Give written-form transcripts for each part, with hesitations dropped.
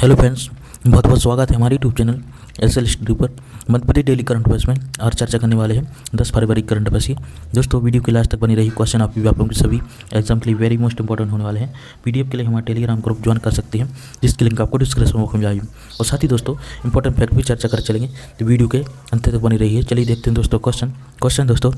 Hello friends, बहुत बहुत स्वागत है हमारे यूट्यूब चैनल एसएल स्टडी पर। Madhya Pradesh daily current affairs में आज चर्चा करने वाले हैं 10 फरवरी करंट अफेयर्स की। दोस्तों वीडियो के लास्ट तक बनी रही। क्वेश्चन आप लोगों के सभी एग्जाम के लिए वेरी मोस्ट इंपॉर्टेंट होने वाले हैं। पीडीएफ के लिए हमारे टेलीग्राम ग्रुप ज्वाइन कर सकते हैं, जिसकी लिंक आपको डिस्क्रिप्शन बॉक्स में जाएगी। और साथ ही दोस्तों इंपॉर्टेंट फैक्ट भी चर्चा कर चलेंगे, तो वीडियो के अंत तक बनी रही है। चलिए देखते हैं दोस्तों क्वेश्चन दोस्तों,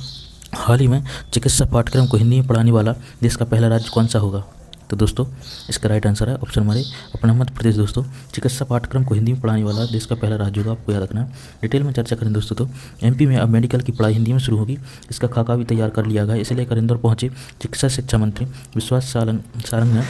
हाल ही में चिकित्सा पाठ्यक्रम को हिंदी में पढ़ाने वाला देश का पहला राज्य कौन सा होगा? तो दोस्तों इसका राइट आंसर है ऑप्शन हमारे अपना मध्य प्रदेश। दोस्तों चिकित्सा पाठ्यक्रम को हिंदी में पढ़ाने वाला देश का पहला राज्य होगा, आपको याद रखना है। डिटेल में चर्चा करें दोस्तों तो एमपी में अब मेडिकल की पढ़ाई हिंदी में शुरू होगी। इसका खाका भी तैयार कर लिया गया, इसे लेकर इंदौर पहुंचे चिकित्सा शिक्षा मंत्री विश्वास सारंग ने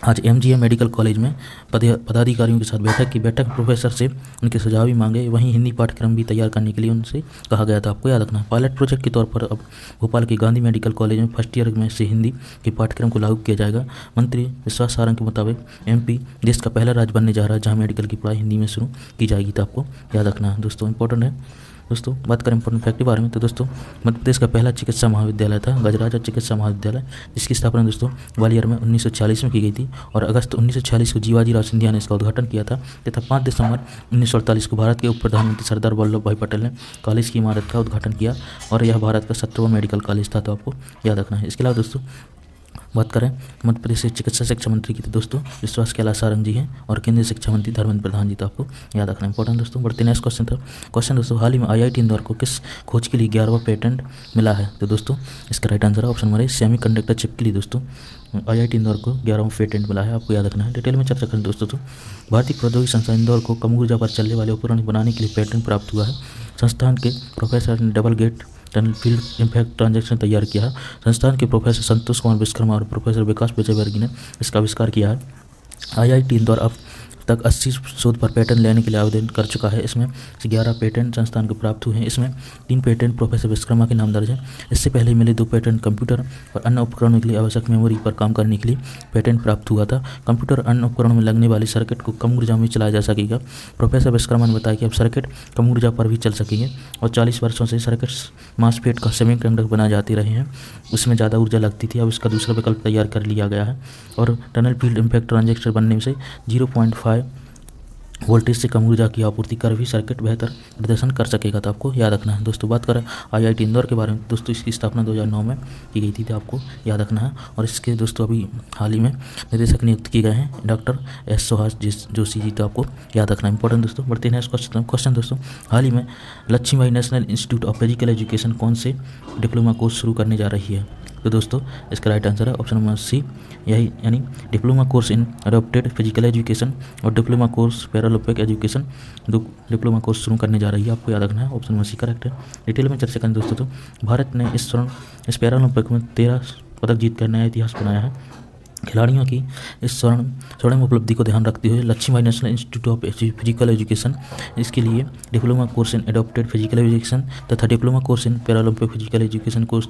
आज एमजीएम मेडिकल कॉलेज में पदाधिकारियों के साथ बैठक प्रोफेसर से उनके सुझाव भी मांगे। वहीं हिंदी पाठ्यक्रम भी तैयार करने के लिए उनसे कहा गया था, आपको याद रखना। पायलट प्रोजेक्ट के तौर पर अब भोपाल के गांधी मेडिकल कॉलेज में फर्स्ट ईयर में से हिंदी के पाठ्यक्रम को लागू किया जाएगा। मंत्री विश्वास सारंग के मुताबिक एमपी देश का पहला राज्य बनने जा रहा है जहाँ मेडिकल की पढ़ाई हिंदी में शुरू की जाएगी, तो आपको याद रखना है दोस्तों, इंपॉर्टेंट है। दोस्तों बात करें इंपॉर्टेंट फैक्ट के बारे में, तो दोस्तों मध्य प्रदेश का पहला चिकित्सा महाविद्यालय था गजराजा चिकित्सा महाविद्यालय, जिसकी स्थापना दोस्तों ग्वालियर में 1946 में की गई थी। और अगस्त 1946 को जीवाजीराव सिंधिया ने इसका उद्घाटन किया था तथा 5 दिसंबर 1948 को भारत के उप प्रधानमंत्री सरदार वल्लभ भाई पटेल ने कॉलेज की इमारत का उद्घाटन किया। और यह भारत का 17वां मेडिकल कॉलेज था, तो आपको याद रखना है। इसके अलावा दोस्तों बात करें मध्य प्रदेश के चिकित्सा शिक्षा मंत्री की, तो दोस्तों विश्वास कैलाश सारंग जी हैं और केंद्रीय शिक्षा मंत्री धर्मेंद्र प्रधान जी, तो आपको याद रखना इंपॉर्टेंट दोस्तों। बढ़ते नेक्स्ट क्वेश्चन दोस्तों, हाल ही में आईआईटी इंदौर को किस खोज के लिए 11वां पेटेंट मिला है? तो दोस्तों इसका राइट आंसर है ऑप्शन हमारे सेमीकंडक्टर चिप के लिए दोस्तों आईआईटी इंदौर को 11वां पेटेंट मिला है, आपको याद रखना है। डिटेल में चर्चा करें दोस्तों तो भारतीय प्रौद्योगिकी संस्थान इंदौर को कम ऊर्जा पर चलने वाले उपकरण बनाने के लिए पेटेंट प्राप्त हुआ है। संस्थान के प्रोफेसर ने double gate tunnel field impact transaction तैयार किया है। संस्थान के प्रोफेसर संतोष कुमार विश्वकर्मा और प्रोफेसर विकास विजयवर्गीय ने इसका आविष्कार किया है। आईआईटी इंदौर अब तक 80 शोध पर पेटेंट लेने के लिए आवेदन कर चुका है। इसमें 11 पेटेंट संस्थान को प्राप्त हुए हैं। इसमें 3 पेटेंट प्रोफेसर विश्वकर्मा के नाम दर्ज हैं। इससे पहले मिले 2 पेटेंट कंप्यूटर और अन्य उपकरणों के लिए आवश्यक मेमोरी पर काम करने के लिए पेटेंट प्राप्त हुआ था। कंप्यूटर और अन्य उपकरणों में लगने वाली सर्किट को कम ऊर्जा में चलाया जा सकेगा। प्रोफेसर विश्वकर्मा ने बताया कि अब सर्किट कम ऊर्जा पर भी चल सकेंगे और 40 वर्षों से सर्किट मासफेट का सेमीकंडक्टर बनाए जाते रहे हैं, उसमें ज़्यादा ऊर्जा लगती थी। अब इसका दूसरा विकल्प तैयार कर लिया गया है और टनल फील्ड इम्पैक्ट ट्रांजिस्टर बनने से 0.5 वोल्टेज से कम ऊर्जा की आपूर्ति कर भी सर्किट बेहतर प्रदर्शन कर सकेगा, तो आपको याद रखना है। दोस्तों बात करें आईआईटी इंदौर के बारे में, दोस्तों इसकी स्थापना 2009 में की गई थी, तो आपको याद रखना है। और इसके दोस्तों अभी हाल ही में निदेशक नियुक्त किए गए हैं डॉक्टर एस सुहास जोशी जी, तो आपको याद रखना है इंपॉर्टेंट दोस्तों। बढ़ते हैं क्वेश्चन दोस्तों, हाल ही में Lakshmibai national institute of physical education कौन से डिप्लोमा कोर्स शुरू करने जा रही है? तो दोस्तों इसका राइट आंसर है ऑप्शन नंबर सी, यही यानी diploma course in adopted physical education और diploma course paralympic education, 2 diploma course शुरू करने जा रही है, आपको याद रखना है। ऑप्शन नंबर सी करेक्ट है। डिटेल में चर्चा करें दोस्तों तो भारत ने इस पैरालंपिक में 13 पदक जीत कर नया इतिहास बनाया है। खिलाड़ियों की इस स्वर्णिम उपलब्धि को ध्यान रखते हुए Lakshmibai national institute of physical education इसके लिए diploma course in adopted physical education तथा diploma course in paralympic physical education course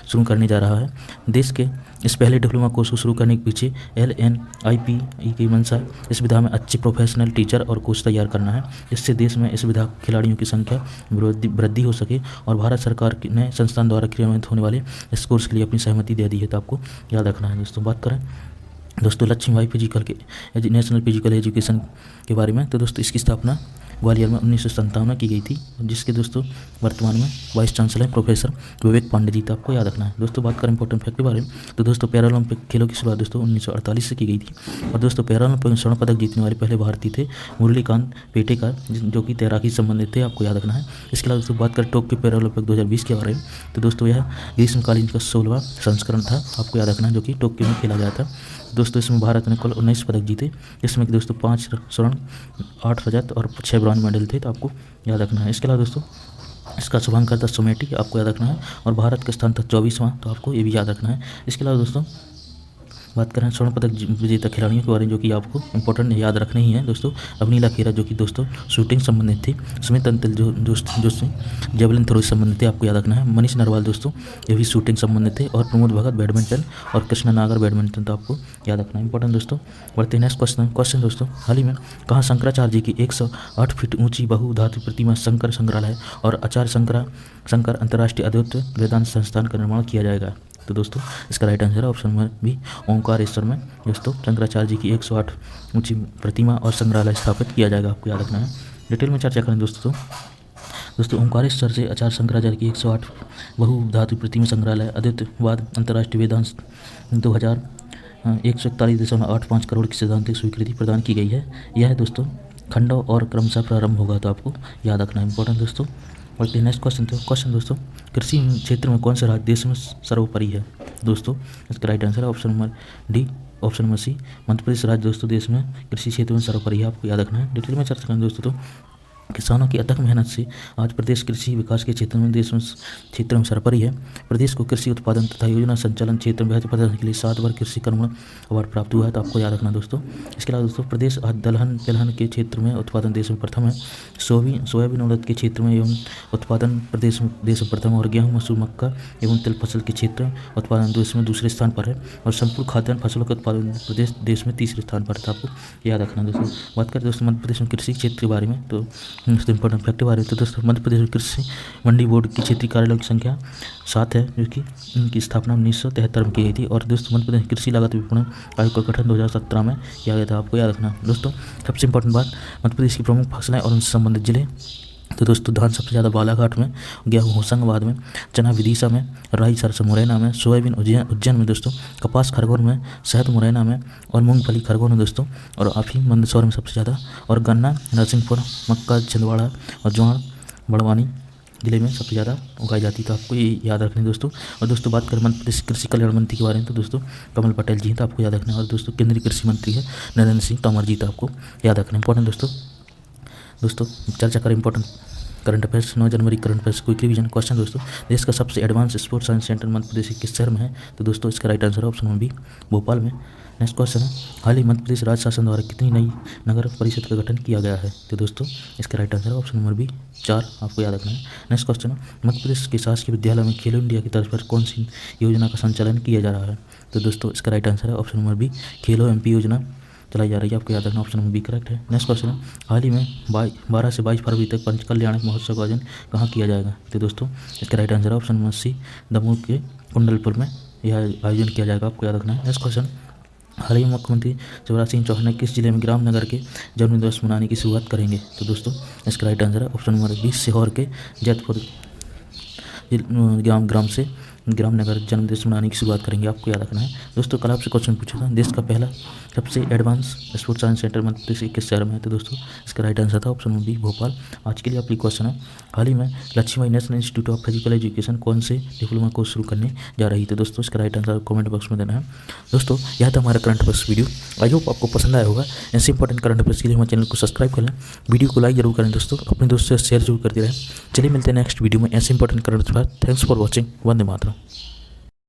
शुरू करने जा रहा है। देश के इस पहले डिप्लोमा कोर्स को शुरू करने के पीछे LNIPE की मंशा इस विधा में अच्छे प्रोफेशनल टीचर और कोच तैयार करना है। इससे देश में इस विधा खिलाड़ियों की संख्या वृद्धि हो सके और भारत सरकार ने संस्थान द्वारा क्रियान्वित होने वाले इस कोर्स के लिए अपनी सहमति दे दी है, तो आपको याद रखना है दोस्तों। बात करें दोस्तों लक्ष्मीबाई नेशनल फिजिकल एजुकेशन के बारे में, तो दोस्तों इसकी स्थापना ग्वालियर में 1957 में की गई थी, जिसके दोस्तों वर्तमान में वाइस चांसलर प्रोफेसर विवेक पांडे जी, तो आपको याद रखना है। दोस्तों बात करें इंपॉर्टेंट फैक्ट के बारे में, तो दोस्तों पैरालंपिक खेलों की शुरुआत दोस्तों 1948 से की गई थी। और दोस्तों पैरालंपिक में स्वर्ण पदक जीतने वाले पहले भारतीय थे मुरलीकांत पेटेकर, जो कि तैराकी से संबंधित थे, आपको याद रखना है। इसके अलावा दोस्तों बात करें टोक्यो पैरालंपिक 2020 के बारे में, तो दोस्तों यह ग्रीष्मकालीन का 16वां संस्करण था, आपको याद रखना है, जो कि टोक्यो में खेला गया था। दोस्तों इसमें भारत ने कुल 19 पदक जीते, जिसमें कि दोस्तों 5 स्वर्ण, 8 रजत और 6 ब्रॉन्ज मेडल थे, तो आपको याद रखना है। इसके अलावा दोस्तों इसका शुभांकर दसोमेटी आपको याद रखना है और भारत के स्थान तक 24वां, तो आपको ये भी याद रखना है। इसके अलावा दोस्तों बात करें स्वर्ण पदक विजेता खिलाड़ियों के बारे में, जो कि आपको इंपॉर्टेंट याद रखने ही है दोस्तों। अवनीला खेरा जो कि दोस्तों शूटिंग संबंधित थी, सुमित अंतिल जो जेवलिन थ्रो से संबंधित थे, आपको याद रखना है। मनीष नरवाल दोस्तों ये भी शूटिंग संबंधित थे और प्रमोद भगत बैडमिंटन और कृष्णा नागर बैडमिंटन, तो आपको याद रखना है इंपॉर्टेंट दोस्तों। बढ़ते हैं नेक्स्ट क्वेश्चन दोस्तों, हाल ही में कहाँ शंकराचार्य जी की 108 फीट ऊंची बहुधातु प्रतिमा शंकर संग्रहालय और आचार्य शंकर अंतर्राष्ट्रीय अद्वैत वेदांत संस्थान का निर्माण किया जाएगा? तो दोस्तों इसका राइट आंसर है ऑप्शन नंबर बी, ओंकारेश्वर में दोस्तों शंकराचार्य जी की 108 ऊंची प्रतिमा और संग्रहालय स्थापित किया जाएगा, आपको याद रखना है। डिटेल में चर्चा करें दोस्तों ओंकारेश्वर से आचार्य शंकराचार्य की 108 बहुधातु प्रतिमा संग्रहालय अद्वैतवाद अंतर्राष्ट्रीय वेदांत 141.85 करोड़ की सैद्धांतिक स्वीकृति प्रदान की गई है। यह दोस्तों खंडों और क्रमशः प्रारंभ होगा, तो आपको याद रखना इंपॉर्टेंट दोस्तों। और नेक्स्ट क्वेश्चन दोस्तों, कृषि क्षेत्र में कौन सा राज्य देश में सर्वोपरि है? दोस्तों इसका राइट आंसर है option number D, option number C, Madhya Pradesh राज्य दोस्तों देश में कृषि क्षेत्र में सर्वोपरि है, आपको याद रखना है। डिटेल में चर्चा करें दोस्तों, तो किसानों की अथक मेहनत से आज प्रदेश कृषि विकास के क्षेत्र में सर्वोपरि है। प्रदेश को कृषि उत्पादन तथा योजना संचालन क्षेत्र में बेहतर प्रदर्शन के लिए 7 बार कृषि कर्मण अवार्ड प्राप्त हुआ है, तो आपको याद रखना दोस्तों। इसके अलावा दोस्तों प्रदेश आज दलहन के क्षेत्र में उत्पादन देश में प्रथम है। सोयाबीन उड़द के क्षेत्र में एवं उत्पादन प्रदेश में प्रथम, और गेहूँ मसूर मक्का एवं तिल फसल के क्षेत्र में उत्पादन देश में दूसरे स्थान पर है, और संपूर्ण खाद्यान्न फसलों के उत्पादन प्रदेश देश में तीसरे स्थान पर है, आपको याद रखना दोस्तों। बात करें दोस्तों मध्य प्रदेश में कृषि क्षेत्र के बारे में, तो इंपॉर्टेंट फैक्ट के बारे में, तो दोस्तों मध्य प्रदेश में कृषि मंडी बोर्ड की क्षेत्रीय कार्यालयों की संख्या 7 है, जो कि इनकी स्थापना 1973 में की गई थी। और दोस्तों मध्य प्रदेश कृषि लागत विपणन आयोग का गठन 2017 में किया गया था, आपको याद रखना दोस्तों। सबसे इंपॉर्टेंट बात, मध्य प्रदेश की प्रमुख फसलें और उनसे संबंधित जिले, तो दोस्तों धान सबसे ज़्यादा बालाघाट में, गेहूँ होशंगाबाद में, चना विदिशा में, राई सरसों मुरैना में, सोयाबीन उज्जैन में दोस्तों, कपास खरगोन में, शहद मुरैना में, और मूंगफली खरगोन में दोस्तों, और अफीम मंदसौर में सबसे ज़्यादा, और गन्ना नरसिंहपुर, मक्का छिंदवाड़ा और ज्वार बड़वानी जिले में सबसे ज़्यादा उगाई जाती है, तो आपको ये याद रखना है दोस्तों। और दोस्तों बात करें मध्य प्रदेश कृषि कल्याण मंत्री के बारे में, तो दोस्तों कमल पटेल जी हैं, तो आपको याद रखना है। और दोस्तों केंद्रीय कृषि मंत्री है नरेंद्र सिंह तोमर जी, तो आपको याद रखना इंपॉर्टेंट दोस्तों चर्चा करें इंपॉर्टेंट करंट अफेयर्स 9 जनवरी current affairs quick revision. Question दोस्तों, देश का सबसे advance sports science centre Madhya Pradesh के किस शहर में है? तो दोस्तों इसका राइट आंसर है ऑप्शन नंबर बी, भोपाल में। नेक्स्ट क्वेश्चन है, हाल ही मध्य प्रदेश राज्य शासन द्वारा कितनी नई नगर परिषद का गठन किया गया है? तो दोस्तों इसका राइट आंसर है ऑप्शन नंबर बी, 4, आपको याद रखना है। नेक्स्ट क्वेश्चन है, मध्य प्रदेश के शासकीय विद्यालय में खेलो इंडिया की तर्ज पर कौन सी योजना का संचालन किया जा रहा है? तो दोस्तों इसका राइट आंसर है ऑप्शन नंबर बी, खेलो एमपी योजना चलाई जा रही है, आपको याद रखना ऑप्शन नंबर बी करेक्ट है। नेक्स्ट क्वेश्चन है, हाल ही में 12 से 22 फरवरी तक पंचकल्याण महोत्सव का आयोजन कहाँ किया जाएगा? तो दोस्तों इसका राइट आंसर है ऑप्शन नंबर सी, दमोह के कुंडलपुर में यह आयोजन किया जाएगा, आपको याद रखना है। नेक्स्ट क्वेश्चन, हाल ही में मुख्यमंत्री शिवराज सिंह चौहान ने किस जिले में ग्राम नगर के जन्म दिवस मनाने की शुरुआत करेंगे? तो दोस्तों इसका राइट आंसर है ऑप्शन नंबर बी, सीहोर के जैतपुर ग्राम से ग्राम नगर जन्म दिवस मनाने की शुरुआत करेंगे, आपको याद रखना है। दोस्तों कल आपसे क्वेश्चन पूछा था, देश का पहला सबसे advance sports science centre Madhya Pradesh किस शहर में है? तो दोस्तों इसका राइट आंसर था ऑप्शन नंबर बी, भोपाल। आज के लिए आपकी क्वेश्चन है, हाल ही में Lakshmibai national institute of physical education कौन से डिप्लोमा कोर्स शुरू करने जा रही है? तो दोस्तों इसका राइट आंसर कमेंट बॉक्स में देना है। दोस्तों यह था हमारा current affairs video, I hope आपको पसंद आया होगा। ऐसे इंपॉर्टेंट करंट अफेयर्स के लिए हमारे चैनल को सब्सक्राइब कर लें, वीडियो को लाइक जरूर करें दोस्तों, अपने दोस्तों से शेयर जरूर करते रहें। चलिए मिलते हैं नेक्स्ट वीडियो में ऐसे important current affair. Thanks for watching, Vande Mataram.